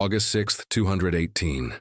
August 6, 218.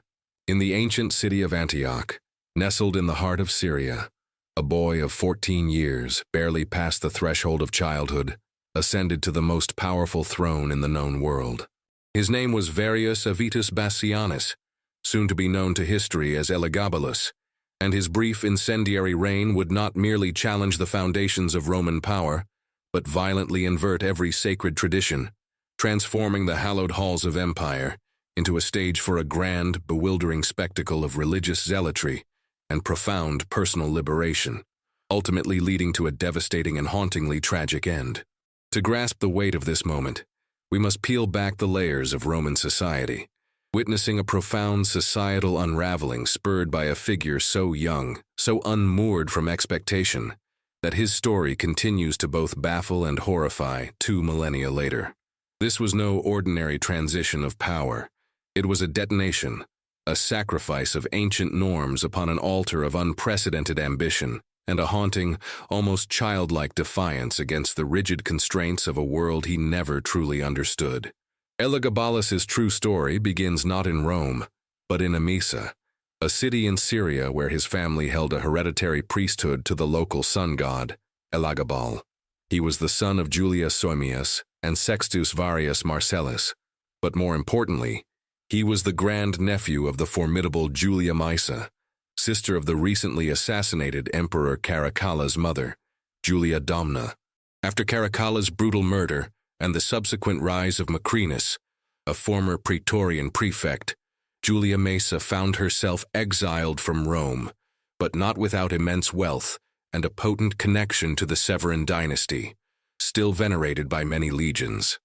In the ancient city of Antioch, nestled in the heart of Syria, a boy of 14 years, barely past the threshold of childhood, ascended to the most powerful throne in the known world. His name was Varius Avitus Bassianus, soon to be known to history as Elagabalus, and his brief incendiary reign would not merely challenge the foundations of Roman power, but violently invert every sacred tradition, transforming the hallowed halls of empire into a stage for a grand, bewildering spectacle of religious zealotry and profound personal liberation, ultimately leading to a devastating and hauntingly tragic end. To grasp the weight of this moment, we must peel back the layers of Roman society, witnessing a profound societal unraveling spurred by a figure so young, so unmoored from expectation, that his story continues to both baffle and horrify 2 millennia later. This was no ordinary transition of power. It was a detonation, a sacrifice of ancient norms upon an altar of unprecedented ambition, and a haunting, almost childlike defiance against the rigid constraints of a world he never truly understood. Elagabalus's true story begins not in Rome, but in Emesa, a city in Syria where his family held a hereditary priesthood to the local sun god, Elagabal. He was the son of Julius Soemius and Sextus Varius Marcellus, but more importantly, he was the grandnephew of the formidable Julia Maesa, sister of the recently assassinated Emperor Caracalla's mother, Julia Domna. After Caracalla's brutal murder and the subsequent rise of Macrinus, a former praetorian prefect, Julia Maesa found herself exiled from Rome, but not without immense wealth and a potent connection to the Severan dynasty, still venerated by many legions.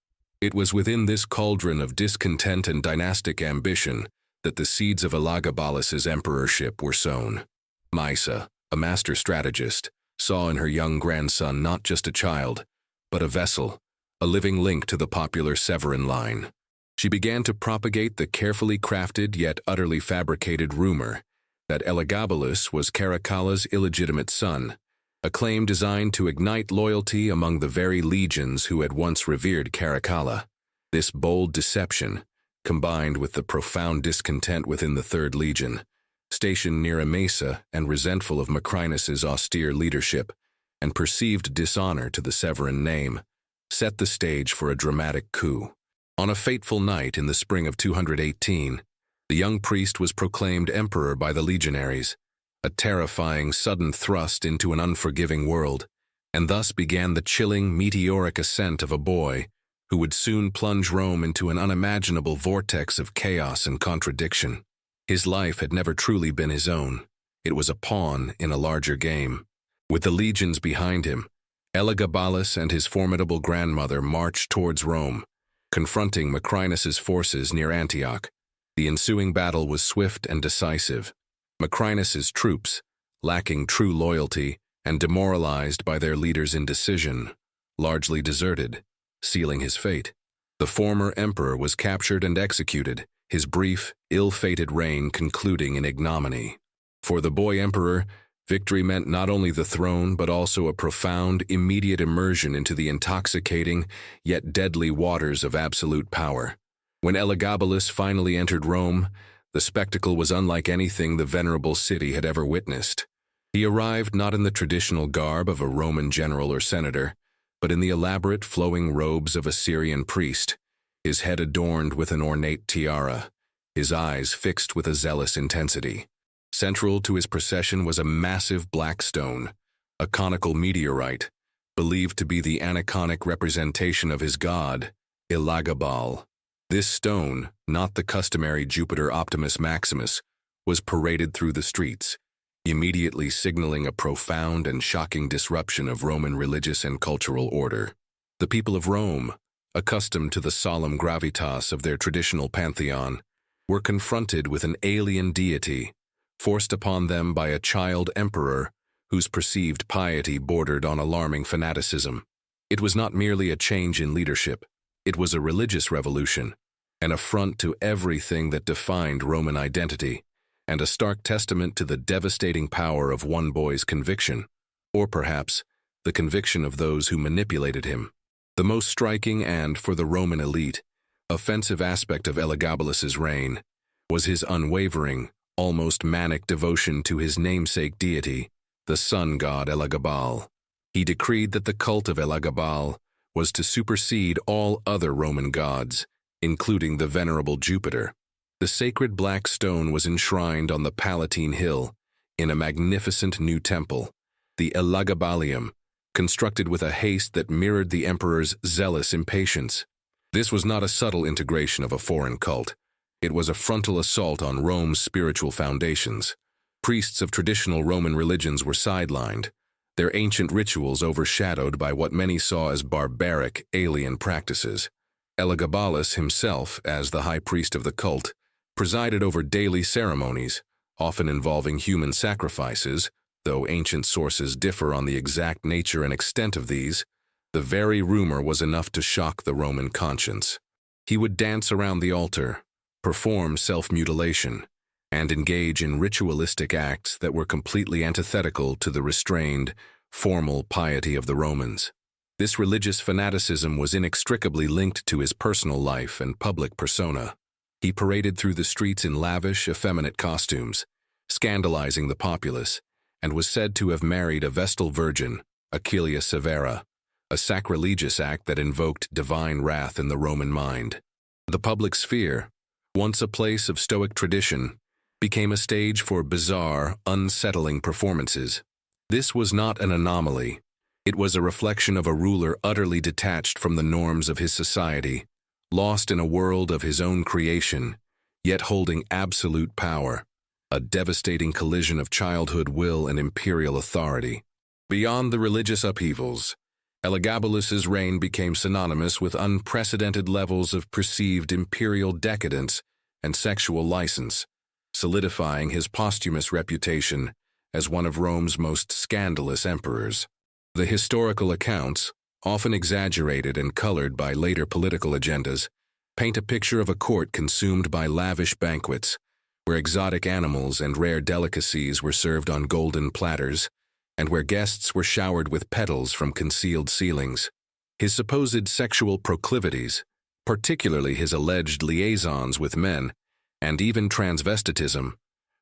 It was within this cauldron of discontent and dynastic ambition that the seeds of Elagabalus's emperorship were sown. Maesa, a master strategist, saw in her young grandson not just a child, but a vessel, a living link to the popular Severan line. She began to propagate the carefully crafted yet utterly fabricated rumor that Elagabalus was Caracalla's illegitimate son, a claim designed to ignite loyalty among the very legions who had once revered Caracalla. This bold deception, combined with the profound discontent within the Third Legion, stationed near Emesa and resentful of Macrinus's austere leadership and perceived dishonor to the Severan name, set the stage for a dramatic coup. On a fateful night in the spring of 218, the young priest was proclaimed emperor by the legionaries, a terrifying sudden thrust into an unforgiving world, and thus began the chilling, meteoric ascent of a boy who would soon plunge Rome into an unimaginable vortex of chaos and contradiction. His life had never truly been his own. It was a pawn in a larger game. With the legions behind him, Elagabalus and his formidable grandmother marched towards Rome, confronting Macrinus's forces near Antioch. The ensuing battle was swift and decisive. Macrinus's troops, lacking true loyalty and demoralized by their leader's indecision, largely deserted, sealing his fate. The former emperor was captured and executed, his brief, ill-fated reign concluding in ignominy. For the boy emperor, victory meant not only the throne but also a profound, immediate immersion into the intoxicating yet deadly waters of absolute power. When Elagabalus finally entered Rome, the spectacle was unlike anything the venerable city had ever witnessed. He arrived not in the traditional garb of a Roman general or senator, but in the elaborate flowing robes of a Syrian priest, his head adorned with an ornate tiara, his eyes fixed with a zealous intensity. Central to his procession was a massive black stone, a conical meteorite, believed to be the aniconic representation of his god, Elagabal. This stone, not the customary Jupiter Optimus Maximus, was paraded through the streets, immediately signaling a profound and shocking disruption of Roman religious and cultural order. The people of Rome, accustomed to the solemn gravitas of their traditional pantheon, were confronted with an alien deity, forced upon them by a child emperor whose perceived piety bordered on alarming fanaticism. It was not merely a change in leadership, it was a religious revolution, an affront to everything that defined Roman identity, and a stark testament to the devastating power of one boy's conviction, or perhaps the conviction of those who manipulated him. The most striking and, for the Roman elite, offensive aspect of Elagabalus's reign was his unwavering, almost manic devotion to his namesake deity, the sun god Elagabal. He decreed that the cult of Elagabal was to supersede all other Roman gods, including the venerable Jupiter. The sacred black stone was enshrined on the Palatine Hill in a magnificent new temple, the Elagabalium, constructed with a haste that mirrored the emperor's zealous impatience. This was not a subtle integration of a foreign cult. It was a frontal assault on Rome's spiritual foundations. Priests of traditional Roman religions were sidelined, their ancient rituals overshadowed by what many saw as barbaric, alien practices. Elagabalus himself, as the high priest of the cult, presided over daily ceremonies, often involving human sacrifices, though ancient sources differ on the exact nature and extent of these. The very rumor was enough to shock the Roman conscience. He would dance around the altar, perform self-mutilation, and engage in ritualistic acts that were completely antithetical to the restrained, formal piety of the Romans. This religious fanaticism was inextricably linked to his personal life and public persona. He paraded through the streets in lavish, effeminate costumes, scandalizing the populace, and was said to have married a Vestal virgin, Aquilia Severa, a sacrilegious act that invoked divine wrath in the Roman mind. The public sphere, once a place of Stoic tradition, became a stage for bizarre, unsettling performances. This was not an anomaly. It was a reflection of a ruler utterly detached from the norms of his society, lost in a world of his own creation, yet holding absolute power, a devastating collision of childhood will and imperial authority. Beyond the religious upheavals, Elagabalus's reign became synonymous with unprecedented levels of perceived imperial decadence and sexual license, solidifying his posthumous reputation as one of Rome's most scandalous emperors. The historical accounts, often exaggerated and colored by later political agendas, paint a picture of a court consumed by lavish banquets, where exotic animals and rare delicacies were served on golden platters, and where guests were showered with petals from concealed ceilings. His supposed sexual proclivities, particularly his alleged liaisons with men, and even transvestitism,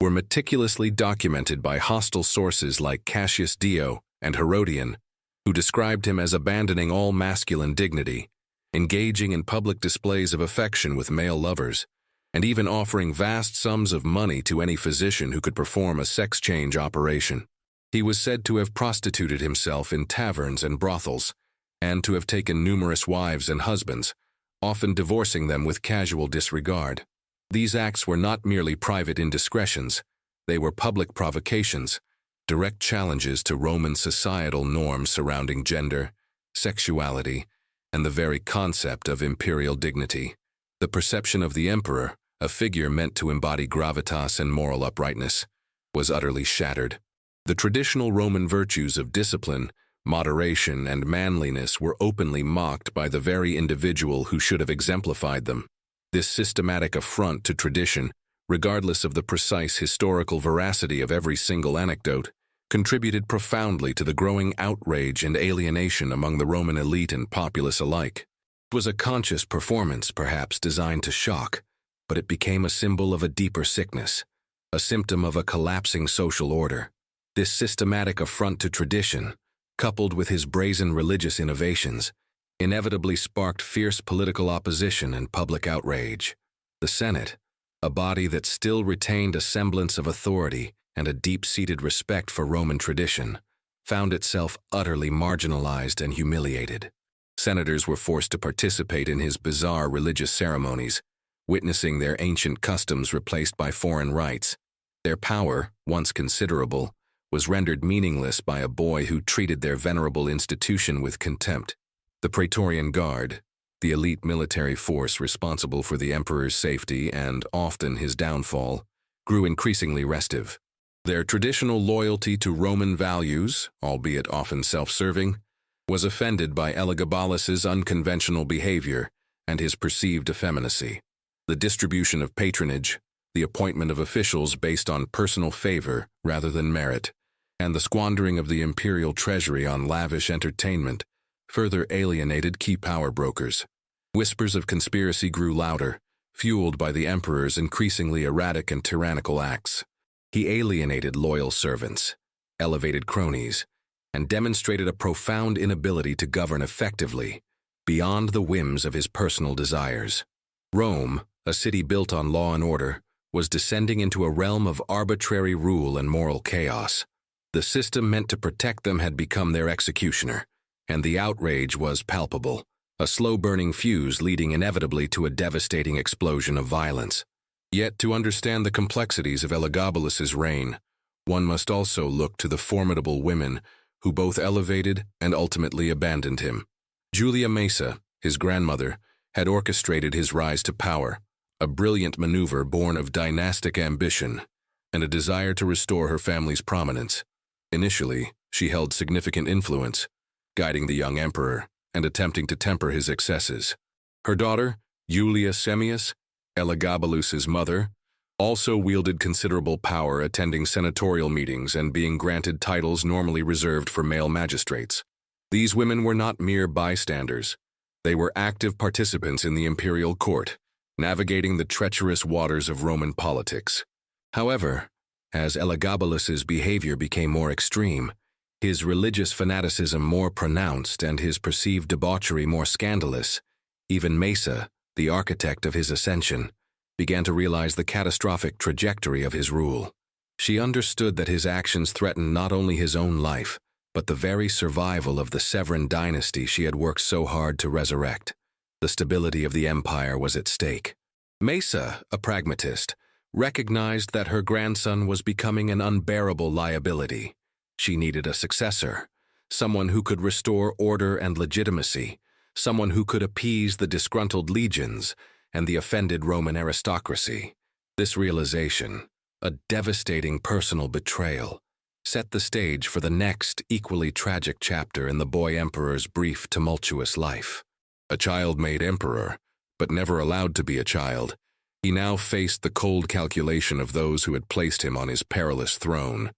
were meticulously documented by hostile sources like Cassius Dio and Herodian, who described him as abandoning all masculine dignity, engaging in public displays of affection with male lovers, and even offering vast sums of money to any physician who could perform a sex change operation. He was said to have prostituted himself in taverns and brothels, and to have taken numerous wives and husbands, often divorcing them with casual disregard. These acts were not merely private indiscretions, they were public provocations, direct challenges to Roman societal norms surrounding gender, sexuality, and the very concept of imperial dignity. The perception of the emperor, a figure meant to embody gravitas and moral uprightness, was utterly shattered. The traditional Roman virtues of discipline, moderation, and manliness were openly mocked by the very individual who should have exemplified them. This systematic affront to tradition, regardless of the precise historical veracity of every single anecdote, contributed profoundly to the growing outrage and alienation among the Roman elite and populace alike. It was a conscious performance, perhaps designed to shock, but it became a symbol of a deeper sickness, a symptom of a collapsing social order. This systematic affront to tradition, coupled with his brazen religious innovations, inevitably sparked fierce political opposition and public outrage. The Senate, a body that still retained a semblance of authority and a deep-seated respect for Roman tradition, found itself utterly marginalized and humiliated. Senators were forced to participate in his bizarre religious ceremonies, witnessing their ancient customs replaced by foreign rites. Their power, once considerable, was rendered meaningless by a boy who treated their venerable institution with contempt. The Praetorian Guard, the elite military force responsible for the emperor's safety and often his downfall, grew increasingly restive. Their traditional loyalty to Roman values, albeit often self-serving, was offended by Elagabalus's unconventional behavior and his perceived effeminacy. The distribution of patronage, the appointment of officials based on personal favor rather than merit, and the squandering of the imperial treasury on lavish entertainment further alienated key power brokers. Whispers of conspiracy grew louder, fueled by the emperor's increasingly erratic and tyrannical acts. He alienated loyal servants, elevated cronies, and demonstrated a profound inability to govern effectively, beyond the whims of his personal desires. Rome, a city built on law and order, was descending into a realm of arbitrary rule and moral chaos. The system meant to protect them had become their executioner, and the outrage was palpable, a slow-burning fuse leading inevitably to a devastating explosion of violence. Yet, to understand the complexities of Elagabalus's reign, one must also look to the formidable women who both elevated and ultimately abandoned him. Julia Maesa, his grandmother, had orchestrated his rise to power, a brilliant maneuver born of dynastic ambition and a desire to restore her family's prominence. Initially, she held significant influence, guiding the young emperor and attempting to temper his excesses. Her daughter, Julia Semiramis, Elagabalus's mother, also wielded considerable power, attending senatorial meetings and being granted titles normally reserved for male magistrates. These women were not mere bystanders. They were active participants in the imperial court, navigating the treacherous waters of Roman politics. However, as Elagabalus's behavior became more extreme, his religious fanaticism more pronounced and his perceived debauchery more scandalous, even Maesa, the architect of his ascension, began to realize the catastrophic trajectory of his rule. She understood that his actions threatened not only his own life, but the very survival of the Severan dynasty she had worked so hard to resurrect. The stability of the empire was at stake. Maesa, a pragmatist, recognized that her grandson was becoming an unbearable liability. She needed a successor, someone who could restore order and legitimacy, someone who could appease the disgruntled legions and the offended Roman aristocracy. This realization, a devastating personal betrayal, set the stage for the next equally tragic chapter in the boy emperor's brief, tumultuous life. A child-made emperor, but never allowed to be a child, he now faced the cold calculation of those who had placed him on his perilous throne.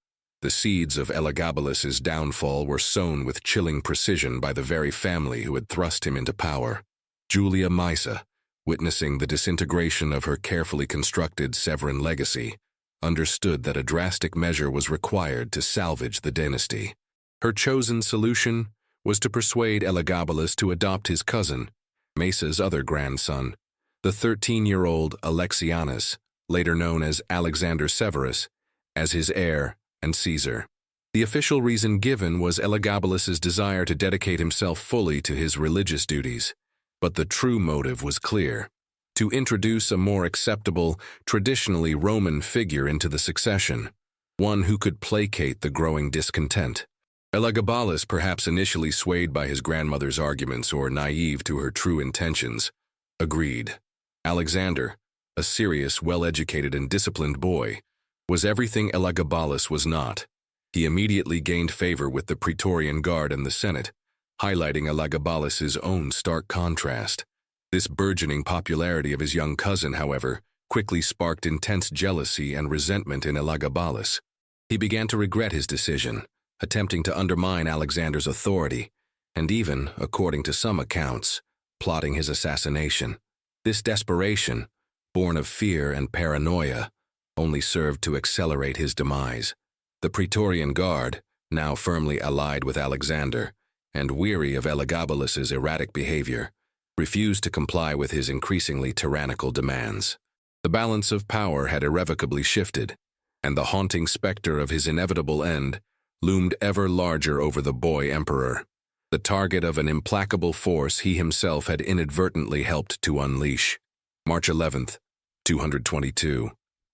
The seeds of Elagabalus's downfall were sown with chilling precision by the very family who had thrust him into power. Julia Maesa, witnessing the disintegration of her carefully constructed Severan legacy, understood that a drastic measure was required to salvage the dynasty. Her chosen solution was to persuade Elagabalus to adopt his cousin, Maesa's other grandson, the 13-year-old Alexianus, later known as Alexander Severus, as his heir and Caesar. The official reason given was Elagabalus's desire to dedicate himself fully to his religious duties, but the true motive was clear: to introduce a more acceptable, traditionally Roman figure into the succession, one who could placate the growing discontent. Elagabalus, perhaps initially swayed by his grandmother's arguments or naive to her true intentions, agreed. Alexander, a serious, well-educated and disciplined boy, was everything Elagabalus was not. He immediately gained favor with the Praetorian Guard and the Senate, highlighting Elagabalus's own stark contrast. This burgeoning popularity of his young cousin, however, quickly sparked intense jealousy and resentment in Elagabalus. He began to regret his decision, attempting to undermine Alexander's authority, and even, according to some accounts, plotting his assassination. This desperation, born of fear and paranoia, only served to accelerate his demise. The Praetorian Guard, now firmly allied with Alexander, and weary of Elagabalus's erratic behavior, refused to comply with his increasingly tyrannical demands. The balance of power had irrevocably shifted, and the haunting specter of his inevitable end loomed ever larger over the boy emperor, the target of an implacable force he himself had inadvertently helped to unleash. March 11th, 222.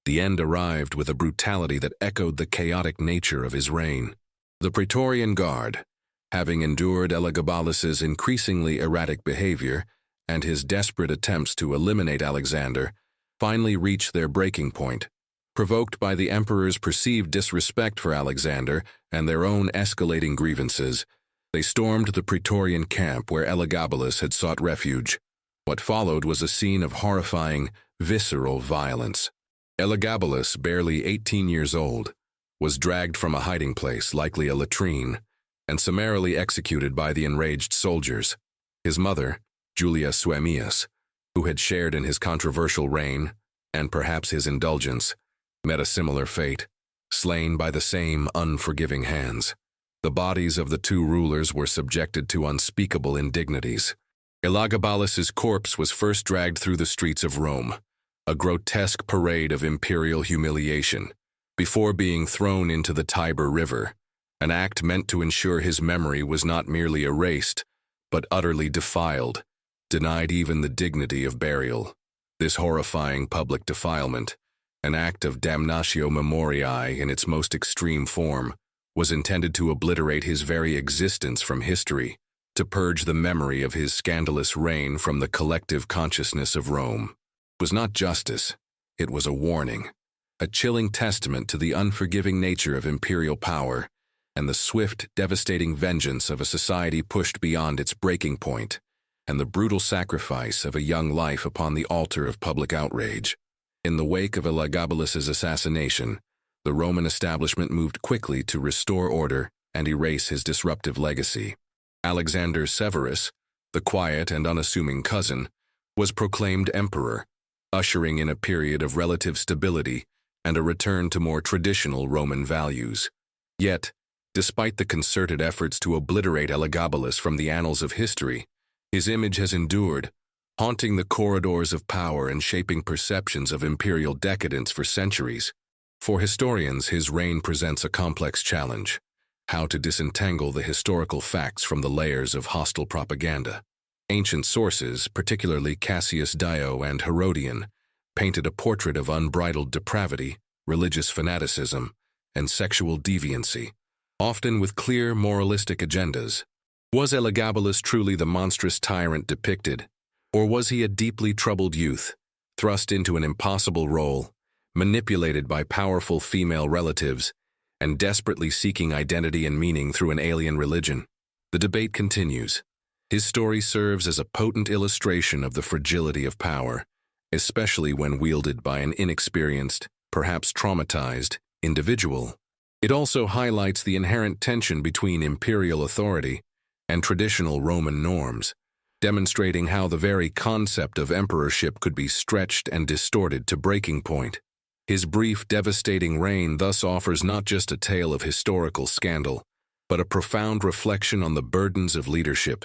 The end arrived with a brutality that echoed the chaotic nature of his reign. The Praetorian Guard, having endured Elagabalus's increasingly erratic behavior and his desperate attempts to eliminate Alexander, finally reached their breaking point. Provoked by the emperor's perceived disrespect for Alexander and their own escalating grievances, they stormed the Praetorian camp where Elagabalus had sought refuge. What followed was a scene of horrifying, visceral violence. Elagabalus, barely 18 years old, was dragged from a hiding place, likely a latrine, and summarily executed by the enraged soldiers. His mother, Julius Suemius, who had shared in his controversial reign, and perhaps his indulgence, met a similar fate, slain by the same unforgiving hands. The bodies of the two rulers were subjected to unspeakable indignities. Elagabalus's corpse was first dragged through the streets of Rome, a grotesque parade of imperial humiliation, before being thrown into the Tiber River, an act meant to ensure his memory was not merely erased, but utterly defiled, denied even the dignity of burial. This horrifying public defilement, an act of damnatio memoriae in its most extreme form, was intended to obliterate his very existence from history, to purge the memory of his scandalous reign from the collective consciousness of Rome. It was not justice, it was a warning, a chilling testament to the unforgiving nature of imperial power and the swift, devastating vengeance of a society pushed beyond its breaking point, and the brutal sacrifice of a young life upon the altar of public outrage. In the wake of Elagabalus's assassination, the Roman establishment moved quickly to restore order and erase his disruptive legacy. Alexander Severus, the quiet and unassuming cousin, was proclaimed emperor, ushering in a period of relative stability and a return to more traditional Roman values. Yet, despite the concerted efforts to obliterate Elagabalus from the annals of history, his image has endured, haunting the corridors of power and shaping perceptions of imperial decadence for centuries. For historians, his reign presents a complex challenge: how to disentangle the historical facts from the layers of hostile propaganda. Ancient sources, particularly Cassius Dio and Herodian, painted a portrait of unbridled depravity, religious fanaticism, and sexual deviancy, often with clear moralistic agendas. Was Elagabalus truly the monstrous tyrant depicted, or was he a deeply troubled youth, thrust into an impossible role, manipulated by powerful female relatives, and desperately seeking identity and meaning through an alien religion? The debate continues. His story serves as a potent illustration of the fragility of power, especially when wielded by an inexperienced, perhaps traumatized, individual. It also highlights the inherent tension between imperial authority and traditional Roman norms, demonstrating how the very concept of emperorship could be stretched and distorted to breaking point. His brief, devastating reign thus offers not just a tale of historical scandal, but a profound reflection on the burdens of leadership,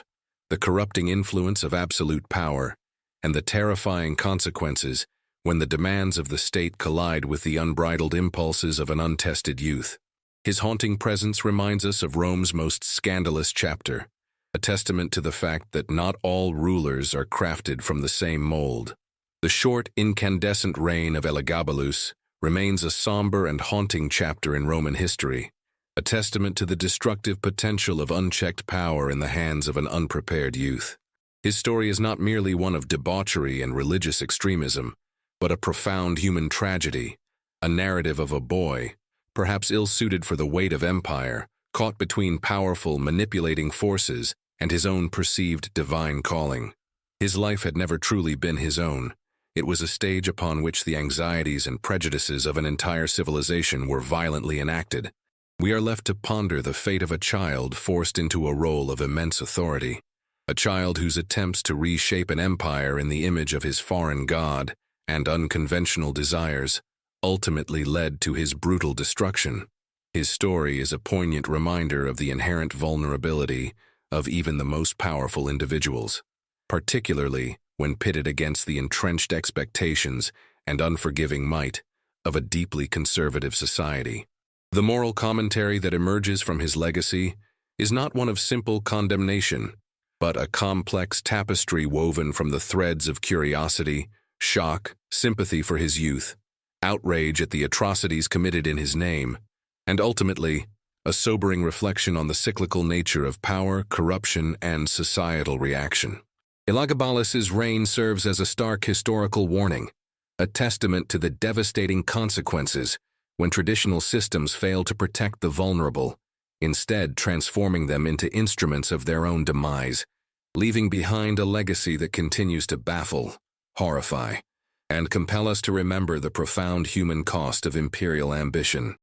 the corrupting influence of absolute power, and the terrifying consequences when the demands of the state collide with the unbridled impulses of an untested youth. His haunting presence reminds us of Rome's most scandalous chapter, a testament to the fact that not all rulers are crafted from the same mold. The short, incandescent reign of Elagabalus remains a somber and haunting chapter in Roman history, a testament to the destructive potential of unchecked power in the hands of an unprepared youth. His story is not merely one of debauchery and religious extremism, but a profound human tragedy, a narrative of a boy, perhaps ill-suited for the weight of empire, caught between powerful, manipulating forces and his own perceived divine calling. His life had never truly been his own. It was a stage upon which the anxieties and prejudices of an entire civilization were violently enacted. We are left to ponder the fate of a child forced into a role of immense authority, a child whose attempts to reshape an empire in the image of his foreign god and unconventional desires ultimately led to his brutal destruction. His story is a poignant reminder of the inherent vulnerability of even the most powerful individuals, particularly when pitted against the entrenched expectations and unforgiving might of a deeply conservative society. The moral commentary that emerges from his legacy is not one of simple condemnation, but a complex tapestry woven from the threads of curiosity, shock, sympathy for his youth, outrage at the atrocities committed in his name, and ultimately, a sobering reflection on the cyclical nature of power, corruption, and societal reaction. Elagabalus's reign serves as a stark historical warning, a testament to the devastating consequences when traditional systems fail to protect the vulnerable, instead transforming them into instruments of their own demise, leaving behind a legacy that continues to baffle, horrify, and compel us to remember the profound human cost of imperial ambition.